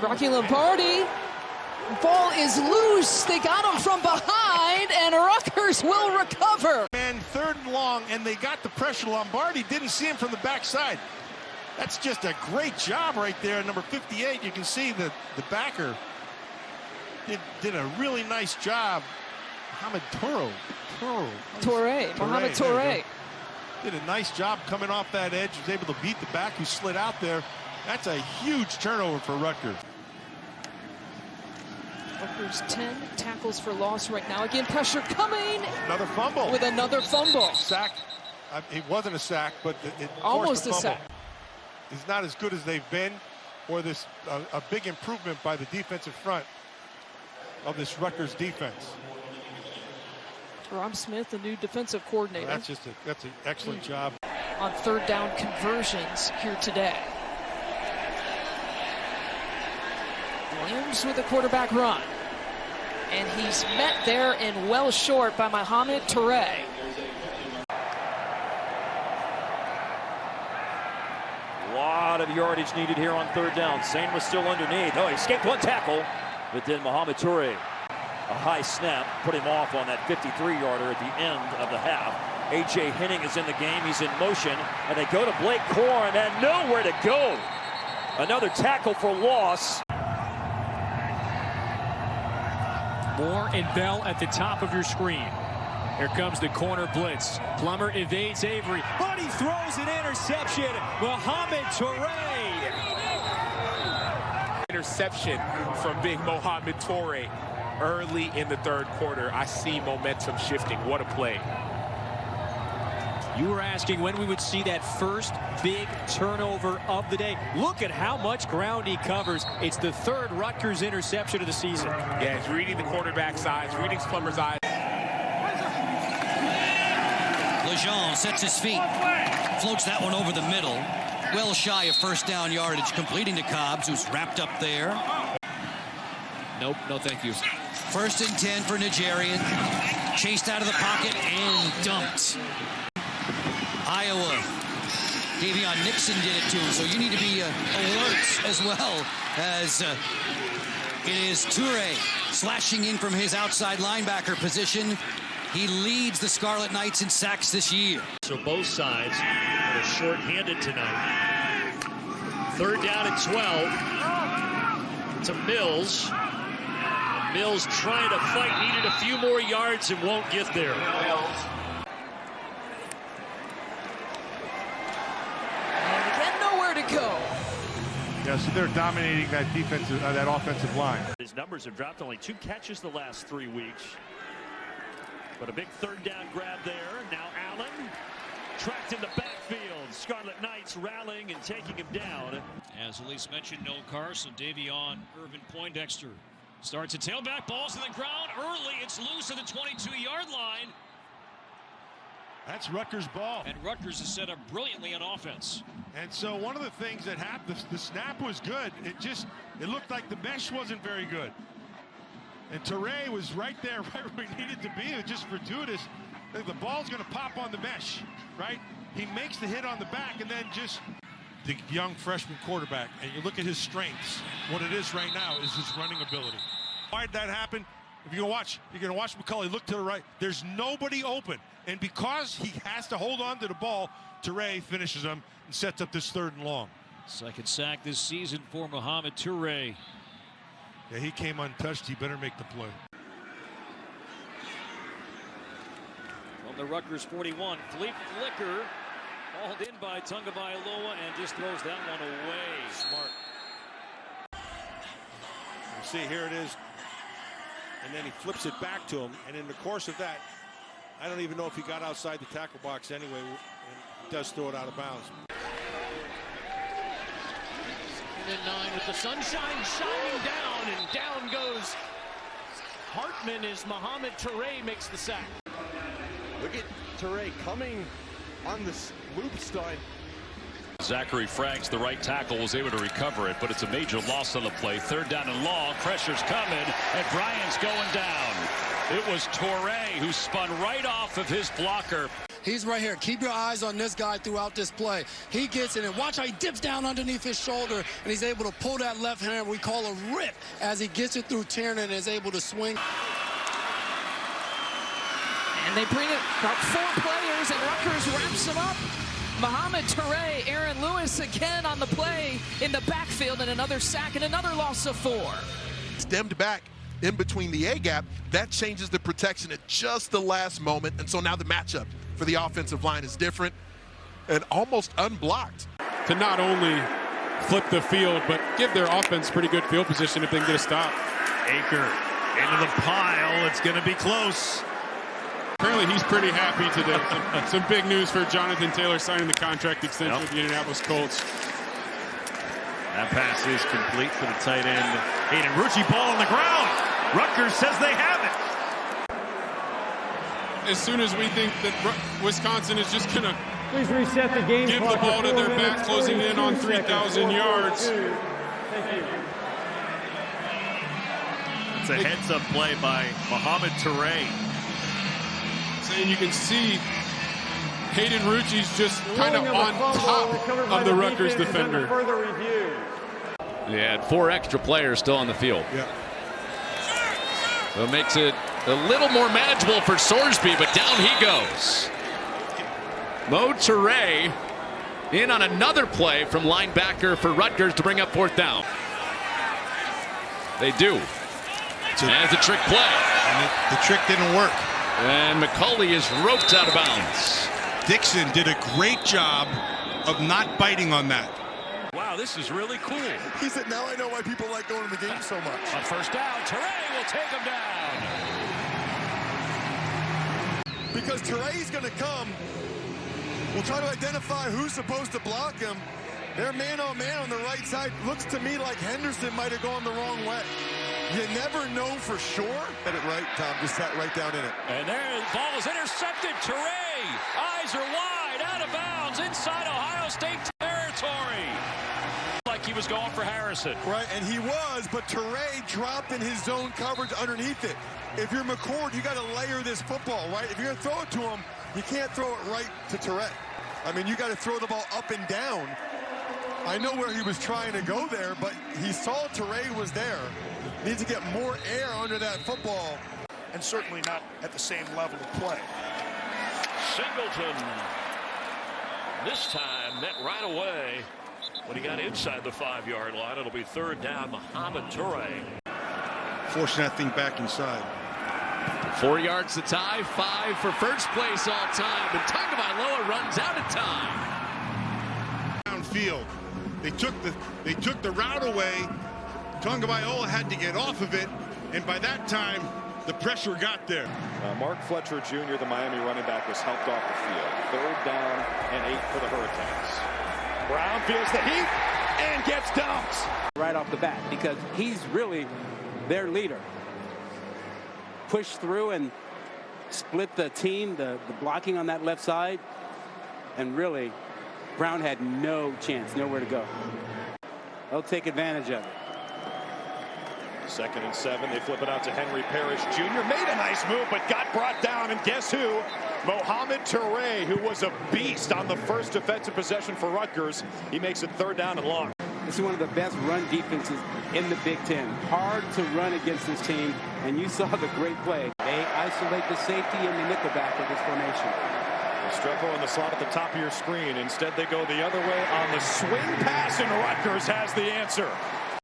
Rocky Lombardi. Ball is loose. They got him from behind, and Rutgers will recover. Man, third and long, and they got the pressure. Lombardi didn't see him from the backside. That's just a great job right there. Number 58, you can see the backer did a really nice job. Mohamed Toure. Mohamed Toure. Did a nice job coming off that edge. Was able to beat the back who slid out there. That's a huge turnover for Rutgers. Rutgers 10 tackles for loss right now. Again, pressure coming. Another fumble. With another fumble. Sack. It wasn't a sack, but it almost a fumble. sack. It's not as good as they've been, or this a big improvement by the defensive front of this Rutgers defense. Rob Smith, the new defensive coordinator. That's an excellent job. On third down conversions here today. Williams with a quarterback run. And he's met there and well short by Mohamed Toure. A lot of yardage needed here on third down. Sane was still underneath. Oh, he escaped one tackle. But then Mohamed Toure, a high snap, put him off on that 53-yarder at the end of the half. A.J. Henning is in the game. He's in motion. And they go to Blake Corn and nowhere to go. Another tackle for loss. Moore and Bell at the top of your screen. Here comes the corner blitz. Plummer evades Avery, but he throws an interception. Mohamed Toure. Interception from big Mohamed Toure early in the third quarter. I see momentum shifting. What a play. You were asking when we would see that first big turnover of the day. Look at how much ground he covers. It's the third Rutgers interception of the season. Yeah, he's reading the quarterback's eyes, reading Plummer's eyes. Lejean sets his feet, floats that one over the middle. Well shy of first down yardage, completing to Cobbs, who's wrapped up there. Nope, no thank you. First and 10 for Nigerian. Chased out of the pocket and dumped. Iowa. Davion Nixon did it to him, so you need to be alert as well as it is Toure slashing in from his outside linebacker position. He leads the Scarlet Knights in sacks this year. So both sides are short-handed tonight. Third down and 12 to Mills. Mills trying to fight, needed a few more yards and won't get there. And again, nowhere to go. Yeah, so they're dominating that defensive, that offensive line. His numbers have dropped, only 2 catches the last 3 weeks. But a big third down grab there. Now Allen tracked in the backfield. Scarlet Knights rallying and taking him down. As Elise mentioned, no Carson, Davion, Irvin Poindexter. Starts a tailback, balls to the ground early. It's loose at the 22-yard line. That's Rutgers' ball. And Rutgers is set up brilliantly on offense. And so one of the things that happened, the snap was good. It looked like the mesh wasn't very good. And Toure was right there, right where he needed to be. It was just fortuitous. The ball's going to pop on the mesh, right? He makes the hit on the back, and then just the young freshman quarterback. And you look at his strengths. What it is right now is his running ability. Why did that happen? If you're going to watch McCulley look to the right. There's nobody open. And because he has to hold on to the ball, Toure finishes him and sets up this third and long. Second sack this season for Mohamed Toure. Yeah, he came untouched. He better make the play. From the Rutgers 41, flicker. Hauled in by Tagovailoa and just throws that one away. Smart. You see, here it is. And then he flips it back to him. And in the course of that, I don't even know if he got outside the tackle box anyway. And he does throw it out of bounds. And 9 with the sunshine shining down, and down goes Hartman as Mohamed Toure makes the sack. Look at Toure coming on this loop stunt. Zachary Franks, the right tackle, was able to recover it, but it's a major loss on the play. Third down and long, pressure's coming, and Bryant's going down. It was Toure who spun right off of his blocker. He's right here. Keep your eyes on this guy throughout this play. He gets it, and watch how he dips down underneath his shoulder, and he's able to pull that left hand we call a rip as he gets it through Tierney and is able to swing. And they bring it about 4 players, and Rutgers wraps them up. Mohamed Toure, Aaron Lewis again on the play in the backfield, and another sack and another loss of 4. Stemmed back in between the A-gap. That changes the protection at just the last moment, and so now the matchup for the offensive line is different and almost unblocked. To not only flip the field, but give their offense pretty good field position if they can get a stop. Aker into the pile. It's going to be close. Apparently he's pretty happy today. Some big news for Jonathan Taylor signing the contract extension with the Indianapolis Colts. That pass is complete for the tight end. Hayden Rucci, ball on the ground. Rutgers says they have it. As soon as we think that Wisconsin is just going to please reset the game give the ball to their back, closing in on 3,000 yards. Thank you. It's a heads-up play by Mohamed Toure. And you can see Hayden Rucci's just kind of on top of the Rutgers defender. They had 4 extra players still on the field. Yeah. So it makes it a little more manageable for Sorsby, but down he goes. Mo Toure in on another play from linebacker for Rutgers to bring up 4th down. They do. And it's a trick play. And the trick didn't work. And McCulley is roped out of bounds. Dixon did a great job of not biting on that. Wow, this is really cool. He said, now I know why people like going to the game so much. On 1st down, Toure will take him down. Because Toure's going to come. We'll try to identify who's supposed to block him. They're man-on-man on the right side. Looks to me like Henderson might have gone the wrong way. You never know for sure. Get it right, Tom. Just sat right down in it. And there, the ball is intercepted. Toure, eyes are wide, out of bounds, inside Ohio State territory. Like he was going for Harrison. Right, and he was, but Toure dropped in his zone coverage underneath it. If you're McCord, you got to layer this football, right? If you're going to throw it to him, you can't throw it right to Toure. I mean, you got to throw the ball up and down. I know where he was trying to go there, but he saw Toure was there. Needs to get more air under that football. And certainly not at the same level of play. Singleton, this time met right away when he got inside the 5-yard line. It'll be 3rd down, Mohamed Toure. Forcing that thing back inside. 4 yards to tie, 5 for first place all time. And Tagovailoa runs out of time. Downfield. They took the route away. Tagovailoa had to get off of it, and by that time, the pressure got there. Mark Fletcher Jr., the Miami running back, was helped off the field. 3rd down and 8 for the Hurricanes. Brown feels the heat and gets dumped. Right off the bat, because he's really their leader. Push through and split the team, the blocking on that left side, and really, Brown had no chance, nowhere to go. They'll take advantage of it. 2nd and 7. They flip it out to Henry Parrish Jr. Made a nice move, but got brought down. And guess who? Mohamed Toure, who was a beast on the first defensive possession for Rutgers. He makes it 3rd down and long. This is one of the best run defenses in the Big Ten. Hard to run against this team, and you saw the great play. They isolate the safety and the nickelback of this formation. Restrepo in the slot at the top of your screen. Instead, they go the other way on the swing pass, and Rutgers has the answer.